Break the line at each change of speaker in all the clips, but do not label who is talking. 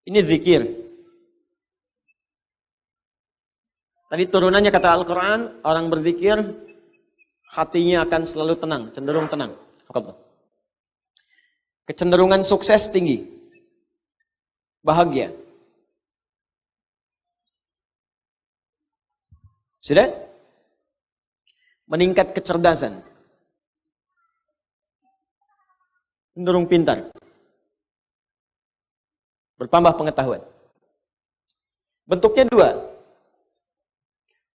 Ini zikir. Tadi turunannya kata Al-Quran, orang berzikir, hatinya akan selalu tenang, cenderung tenang. Kecenderungan sukses tinggi. Bahagia. Sudah? Meningkat kecerdasan. Cenderung pintar. Bertambah pengetahuan. Bentuknya dua.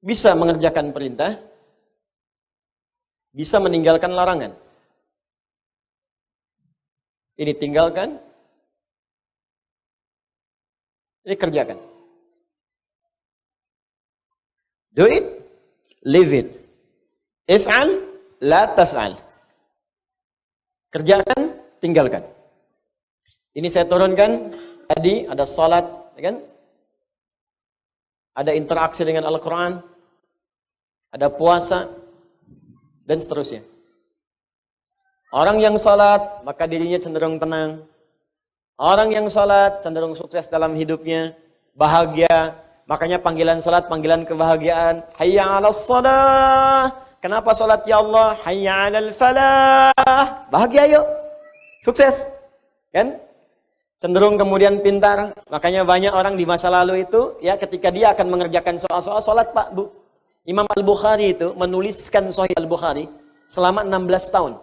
Bisa mengerjakan perintah, bisa meninggalkan larangan. Ini tinggalkan, ini kerjakan. Do it, live it. If'al, la taf'al. Kerjakan, tinggalkan. Ini saya turunkan, tadi ada salat, kan? Ada interaksi dengan Al-Quran, ada puasa, dan seterusnya. Orang yang salat, maka dirinya cenderung tenang. Orang yang salat, cenderung sukses dalam hidupnya, bahagia. Makanya panggilan salat, panggilan kebahagiaan. Hayya 'alas shalah. Kenapa salat ya Allah? Hayya 'alal falah. Bahagia yuk. Sukses. Kan? Cenderung kemudian pintar. Makanya banyak orang di masa lalu itu, ya ketika dia akan mengerjakan soal-soal salat, Pak, Bu. Imam Al-Bukhari itu menuliskan Sahih Al-Bukhari selama 16 tahun.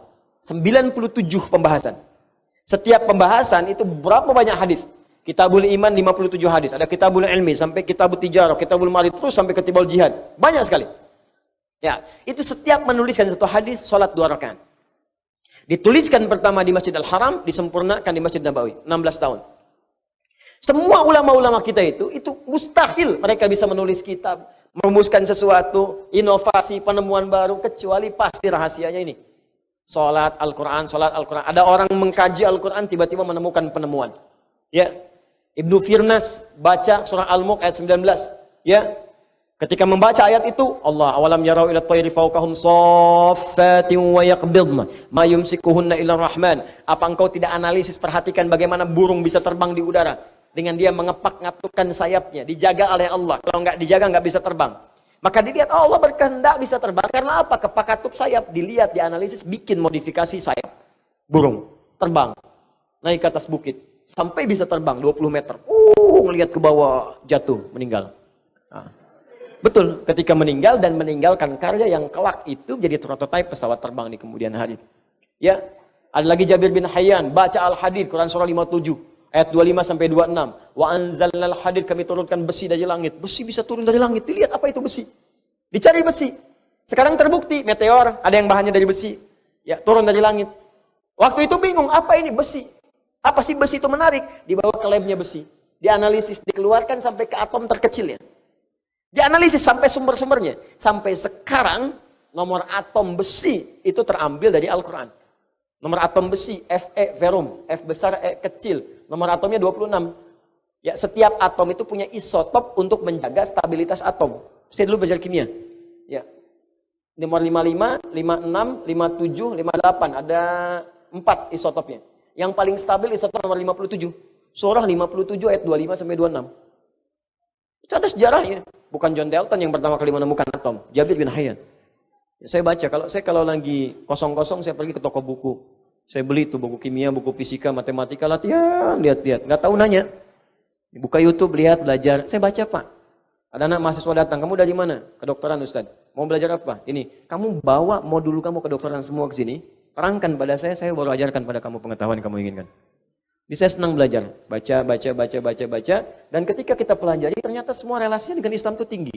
97 pembahasan. Setiap pembahasan itu berapa banyak hadis? Kitabul Iman 57 hadis. Ada Kitabul Ilmi sampai Kitabul Tijarah, Kitabul Mali terus sampai Kitabul Jihad. Banyak sekali. Ya, itu setiap menuliskan satu hadis salat 2 rakaat. Dituliskan pertama di Masjid Al-Haram, disempurnakan di Masjid Nabawi, 16 tahun. Semua ulama-ulama kita itu mustahil mereka bisa menulis kitab, merumuskan sesuatu, inovasi, penemuan baru, kecuali pasti rahasianya ini. Salat Al-Quran, salat Al-Quran. Ada orang mengkaji Al-Quran, tiba-tiba menemukan penemuan. Ya, Ibnu Firnas baca surah Al-Mulk ayat 19. Ya, ketika membaca ayat itu, Allah awalam yarau ila tayri fawqahum saffatin wa yaqbidna ma yumsikuhunna illa rahman. Apa engkau tidak analisis, perhatikan bagaimana burung bisa terbang di udara dengan dia mengepak-ngatukan sayapnya, dijaga oleh Allah. Kalau nggak dijaga nggak bisa terbang. Maka dilihat, oh Allah berkehendak bisa terbang. Karena apa? Kepak-katup sayap. Dilihat, dianalisis, bikin modifikasi sayap burung, terbang, naik ke atas bukit, sampai bisa terbang 20 meter. Ngelihat ke bawah, jatuh, meninggal. Nah, betul, ketika meninggal dan meninggalkan karya yang kelak itu jadi prototipe pesawat terbang di kemudian hari. Ya, ada lagi Jabir bin Hayyan baca Al-Hadid, Quran surah 57 ayat 25 sampai 26. Wa anzalnal hadid, kami turunkan besi dari langit. Besi bisa turun dari langit. Dilihat apa itu besi. Dicari besi. Sekarang terbukti meteor ada yang bahannya dari besi. Ya, turun dari langit. Waktu itu bingung, apa ini besi? Apa sih besi itu menarik? Dibawa ke labnya besi. Dianalisis, dikeluarkan sampai ke atom terkecilnya. Dianalisis sampai sumber-sumbernya. Sampai sekarang nomor atom besi itu terambil dari Al-Quran. Nomor atom besi, Fe verum, F besar, E kecil. Nomor atomnya 26. Ya, setiap atom itu punya isotop untuk menjaga stabilitas atom. Saya dulu belajar kimia. Ya. Nomor 55, 56, 57, 58. Ada 4 isotopnya. Yang paling stabil isotop nomor 57. Surah 57 ayat 25 sampai 26. Itu ada sejarahnya. Bukan John Dalton yang pertama kali menemukan atom. Jabir bin Hayyan. Saya baca, kalau lagi kosong-kosong saya pergi ke toko buku. Saya beli itu buku kimia, buku fisika, matematika, latihan, lihat-lihat. Nggak tahu nanya. Buka YouTube, lihat, belajar. Saya baca, Pak. Ada anak mahasiswa datang, kamu dari mana? Kedokteran, Ustaz. Mau belajar apa? Ini, kamu bawa modul kamu kedokteran semua ke sini. Terangkan pada saya baru ajarkan pada kamu pengetahuan yang kamu inginkan. Jadi saya senang belajar. Baca. Dan ketika kita pelajari, ternyata semua relasinya dengan Islam itu tinggi.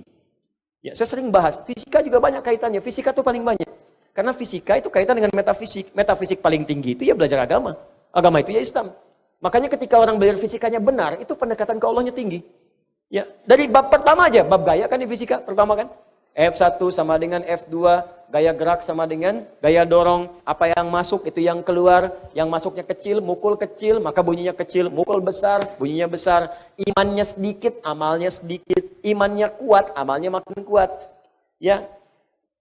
Ya, saya sering bahas, fisika juga banyak kaitannya. Fisika itu paling banyak. Karena fisika itu kaitan dengan metafisik. Metafisik paling tinggi itu ya belajar agama. Agama itu ya Islam. Makanya ketika orang belajar fisikanya benar, itu pendekatan ke Allahnya tinggi. Ya, dari bab pertama aja, bab gaya kan di fisika pertama kan. F1 sama dengan F2, gaya gerak sama dengan gaya dorong. Apa yang masuk itu yang keluar. Yang masuknya kecil, mukul kecil, maka bunyinya kecil. Mukul besar, bunyinya besar. Imannya sedikit, amalnya sedikit. Imannya kuat, amalnya makin kuat. Ya.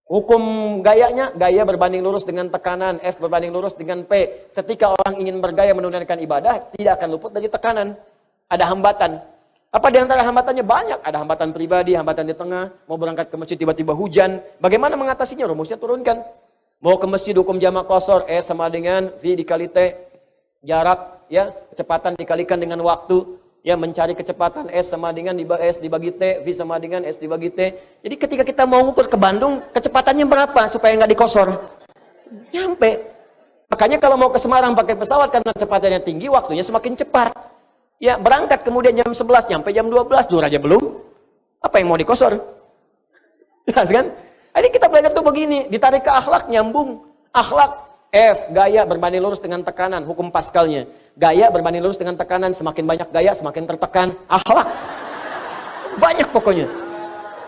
Hukum gayanya, gaya berbanding lurus dengan tekanan. F berbanding lurus dengan P. Ketika orang ingin bergaya menunaikan ibadah, tidak akan luput dari tekanan. Ada hambatan. Apa di antara hambatannya? Banyak. Ada hambatan pribadi, hambatan di tengah. Mau berangkat ke masjid tiba-tiba hujan. Bagaimana mengatasinya? Rumusnya turunkan. Mau ke masjid hukum jamak qashar, S sama dengan V dikali T. Jarak, ya, kecepatan dikalikan dengan waktu. Ya, mencari kecepatan S sama dengan S dibagi T, V sama dengan S dibagi T. Jadi ketika kita mau ngukur ke Bandung, kecepatannya berapa supaya nggak dikosor? Nyampe. Makanya kalau mau ke Semarang pakai pesawat karena kecepatannya tinggi, waktunya semakin cepat. Ya, berangkat kemudian jam 11, nyampe jam 12, zuhur aja belum. Apa yang mau dikosor? Jelas kan? Jadi kita belajar tuh begini, ditarik ke akhlak, nyambung. Akhlak, F, gaya berbanding lurus dengan tekanan, hukum Pascalnya. Gaya berbanding lurus dengan tekanan, semakin banyak gaya, semakin tertekan. Akhlak. Banyak pokoknya.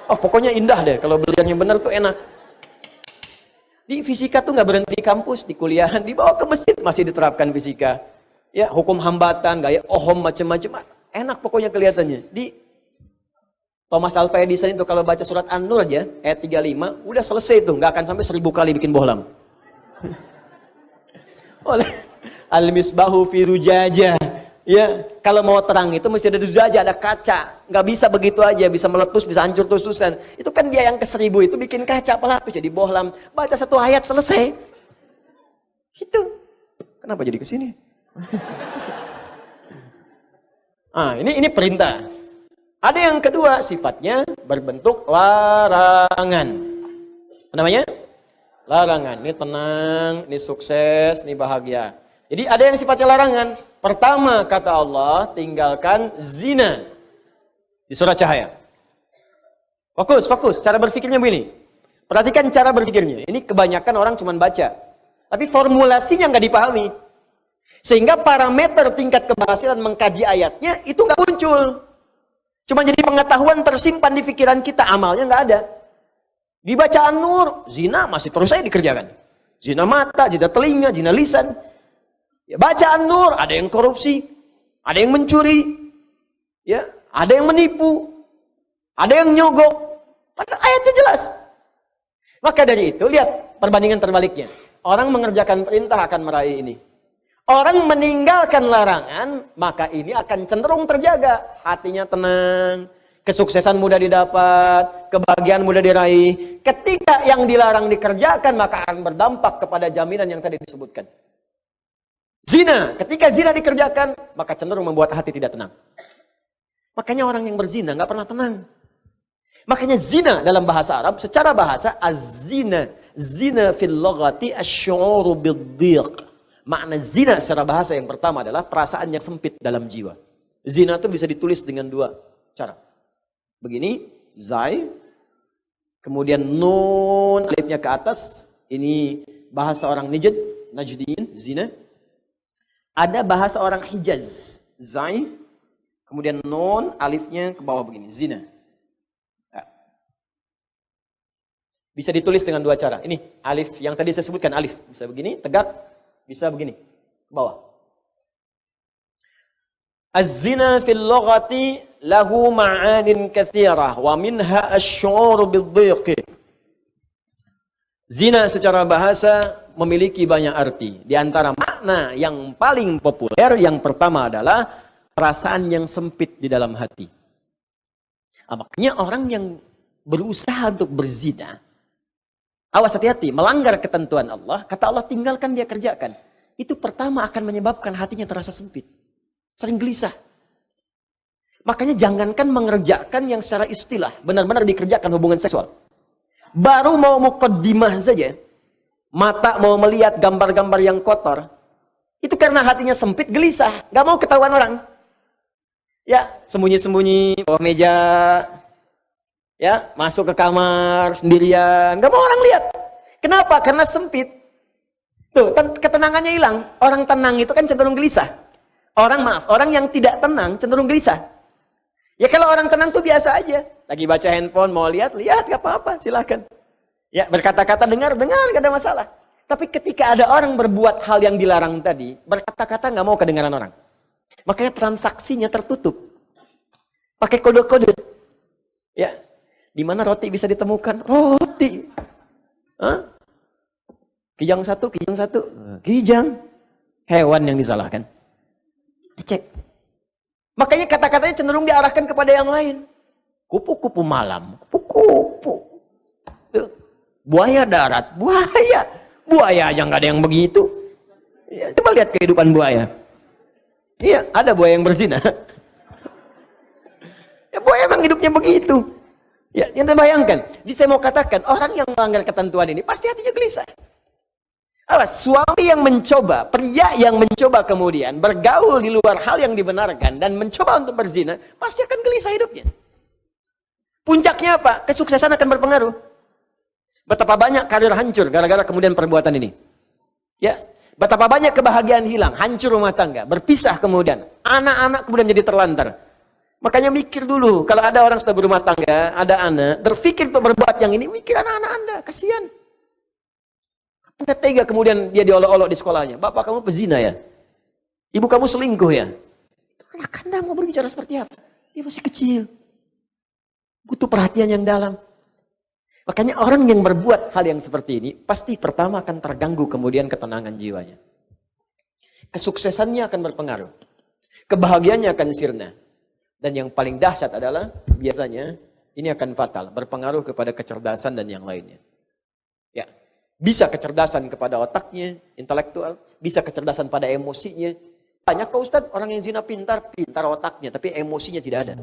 Oh, pokoknya indah deh, kalau belajarnya benar tuh enak. Di fisika tuh nggak berhenti di kampus, di kuliahan, dibawa ke masjid, masih diterapkan fisika. Ya, hukum hambatan, gaya Ohm, macam-macam. Enak pokoknya kelihatannya. Di Thomas Alva Edison itu kalau baca surat An-Nur aja, ayat 35, udah selesai tuh, nggak akan sampai 1000 kali bikin bohlam. Oleh Al-Misbahu fi Zujajah. Ya, kalau mau terang itu mesti ada zujajah, ada kaca. Nggak bisa begitu aja, bisa meletus, bisa hancur terus-terusan. Itu kan dia yang ke 1000 itu bikin kaca pelapis jadi bohlam. Baca satu ayat selesai. Gitu. Kenapa jadi ke sini? Ini perintah. Ada yang kedua, sifatnya berbentuk larangan. Apa namanya? Larangan. Ini tenang, ini sukses, ini bahagia. Jadi ada yang sifatnya larangan. Pertama kata Allah, tinggalkan zina. Di surah Cahaya. Fokus. Cara berpikirnya begini. Perhatikan cara berpikirnya. Ini kebanyakan orang cuma baca. Tapi formulasinya nggak dipahami. Sehingga parameter tingkat keberhasilan mengkaji ayatnya itu nggak muncul. Cuma jadi pengetahuan tersimpan di pikiran kita, amalnya nggak ada. Di bacaan Nur, zina masih terus saja dikerjakan. Zina mata, zina telinga, zina lisan. Ya, bacaan Nur, ada yang korupsi, ada yang mencuri, ya, ada yang menipu, ada yang nyogok. Padahal ayatnya jelas. Maka dari itu, lihat perbandingan terbaliknya. Orang mengerjakan perintah akan meraih ini. Orang meninggalkan larangan, maka ini akan cenderung terjaga. Hatinya tenang, kesuksesan mudah didapat, kebahagiaan mudah diraih. Ketika yang dilarang dikerjakan, maka akan berdampak kepada jaminan yang tadi disebutkan. Zina, ketika zina dikerjakan, maka cenderung membuat hati tidak tenang. Makanya orang yang berzina nggak pernah tenang. Makanya zina dalam bahasa Arab, secara bahasa, az-zina. Zina fil lughati asy-syu'uru bid-dhiq. Makna zina secara bahasa yang pertama adalah perasaan yang sempit dalam jiwa. Zina itu bisa ditulis dengan dua cara. Begini, zai, kemudian nun, alifnya ke atas. Ini bahasa orang Najdiyin, zina. Ada bahasa orang Hijaz, zai, kemudian nun, alifnya ke bawah begini, zina. Bisa ditulis dengan dua cara. Ini alif yang tadi saya sebutkan, alif. Bisa begini, tegak. Bisa begini, ke bawah. Az-zina fil lughati lahu ma'anin katsirah wa minha asy-syu'ur bid-dhiq. Zina secara bahasa memiliki banyak arti. Di antara makna yang paling populer yang pertama adalah perasaan yang sempit di dalam hati. Makanya orang yang berusaha untuk berzina, awas hati-hati, melanggar ketentuan Allah, kata Allah tinggalkan dia kerjakan. Itu pertama akan menyebabkan hatinya terasa sempit. Sering gelisah. Makanya jangankan mengerjakan yang secara istilah, benar-benar dikerjakan hubungan seksual. Baru mau muqaddimah saja, mata mau melihat gambar-gambar yang kotor, itu karena hatinya sempit, gelisah, gak mau ketahuan orang. Ya, sembunyi-sembunyi, bawah meja, ya, masuk ke kamar sendirian, gak mau orang lihat. Kenapa? Karena sempit. Tuh, ketenangannya hilang. Orang tenang itu kan cenderung gelisah. Orang yang tidak tenang cenderung gelisah. Ya kalau orang tenang tuh biasa aja. Lagi baca handphone, mau lihat, gak apa-apa, silahkan. Ya, berkata-kata, dengar, gak ada masalah. Tapi ketika ada orang berbuat hal yang dilarang tadi, berkata-kata gak mau kedengaran orang. Makanya transaksinya tertutup. Pakai kode-kode. Ya, di mana roti bisa ditemukan? Roti. Hah? Kijang satu. Kijang. Hewan yang disalahkan. Cek. Makanya kata-katanya cenderung diarahkan kepada yang lain. Kupu-kupu malam, kupu-kupu. Buaya darat, buaya. Buaya aja nggak ada yang begitu. Ya, coba lihat kehidupan buaya. Iya, ada buaya yang berzina. Ya, buaya emang hidupnya begitu. Ya, yang bayangkan. Jadi saya mau katakan, orang yang melanggar ketentuan ini pasti hatinya gelisah. Awas, suami yang mencoba, pria yang mencoba kemudian bergaul di luar hal yang dibenarkan dan mencoba untuk berzina, pasti akan gelisah hidupnya. Puncaknya apa? Kesuksesan akan berpengaruh. Betapa banyak karir hancur gara-gara kemudian perbuatan ini. Ya, betapa banyak kebahagiaan hilang, hancur rumah tangga, berpisah kemudian, anak-anak kemudian jadi terlantar. Makanya mikir dulu, kalau ada orang sudah berumah tangga, ada anak, berpikir untuk berbuat yang ini, mikir anak-anak Anda, kasihan. Anda tega kemudian dia diolok-olok di sekolahnya. Bapak kamu pezina ya? Ibu kamu selingkuh ya? Anak Anda mau berbicara seperti apa? Dia masih kecil. Butuh perhatian yang dalam. Makanya orang yang berbuat hal yang seperti ini, pasti pertama akan terganggu kemudian ketenangan jiwanya. Kesuksesannya akan berpengaruh. Kebahagiaannya akan sirna. Dan yang paling dahsyat adalah, biasanya, ini akan fatal. Berpengaruh kepada kecerdasan dan yang lainnya. Ya, bisa kecerdasan kepada otaknya, intelektual. Bisa kecerdasan pada emosinya. Banyak kok Ustadz, orang yang zina pintar, pintar otaknya, tapi emosinya tidak ada.